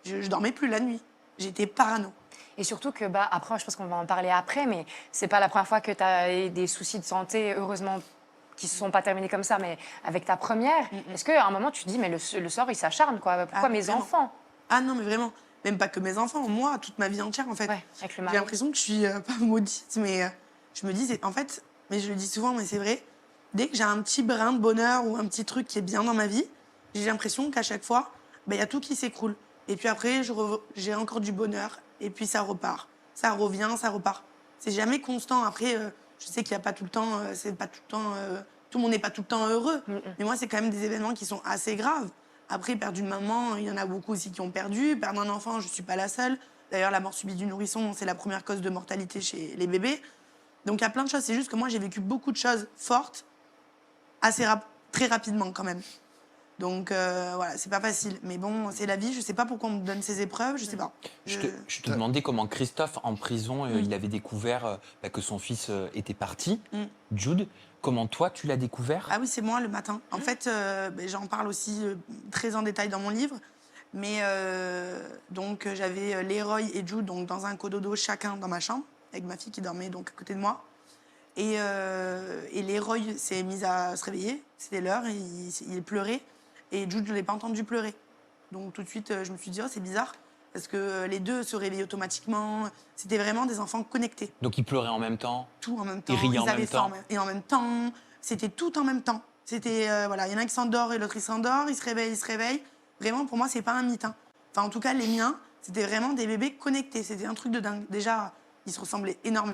Je dormais plus la nuit. J'étais parano. Et surtout que, après, je pense qu'on va en parler après, mais c'est pas la première fois que tu as des soucis de santé, heureusement, qui se sont pas terminés comme ça, mais avec ta première. Est-ce qu'à un moment, tu te dis, mais le sort, il s'acharne, quoi. Pourquoi mes Vraiment. enfants? Ah non, mais vraiment. Même pas que mes enfants, moi, toute ma vie entière, en fait. Ouais, avec le J'ai mari. l'impression que je suis pas maudite, mais je me dis, en fait, mais je le dis souvent, mais c'est vrai, dès que j'ai un petit brin de bonheur ou un petit truc qui est bien dans ma vie, j'ai l'impression qu'à chaque fois, il y a tout qui s'écroule. Et puis après, j'ai encore du bonheur, et puis ça repart. Ça revient, ça repart. C'est jamais constant. Après, je sais qu'il n'y a pas tout le temps, c'est pas tout le temps, tout le monde n'est pas tout le temps heureux. Mais moi, c'est quand même des événements qui sont assez graves. Après, perdre une maman, il y en a beaucoup aussi qui ont perdu. Perdre un enfant, je ne suis pas la seule. D'ailleurs, la mort subite du nourrisson, c'est la première cause de mortalité chez les bébés. Donc, il y a plein de choses. C'est juste que moi, j'ai vécu beaucoup de choses fortes, très rapidement quand même. Donc, voilà, c'est pas facile. Mais bon, c'est la vie. Je sais pas pourquoi on me donne ces épreuves. Je sais pas. Je te demandais comment Christophe, en prison, il avait découvert que son fils était parti, Jude. Comment toi, tu l'as découvert? Ah oui, c'est moi le matin. En fait, j'en parle aussi très en détail dans mon livre. Mais donc, j'avais Leroy et Jude donc, dans un cododo chacun dans ma chambre, avec ma fille qui dormait donc à côté de moi. Et Leroy s'est mis à se réveiller. C'était l'heure, il pleurait. Et Jude, je ne l'ai pas entendu pleurer. Donc tout de suite, je me suis dit, oh, c'est bizarre. Parce que les deux se réveillaient automatiquement. C'était vraiment des enfants connectés. Donc ils pleuraient en même temps? Tout en même temps. Ils riaient en même temps? Et en même temps. C'était tout en même temps. C'était, voilà, il y en a un qui s'endort et l'autre il s'endort, il se réveille, il se réveille. Vraiment, pour moi, c'est pas un mythe. Hein. Enfin, en tout cas, les miens, c'était vraiment des bébés connectés. C'était un truc de dingue. Déjà, ils se ressemblaient énormément.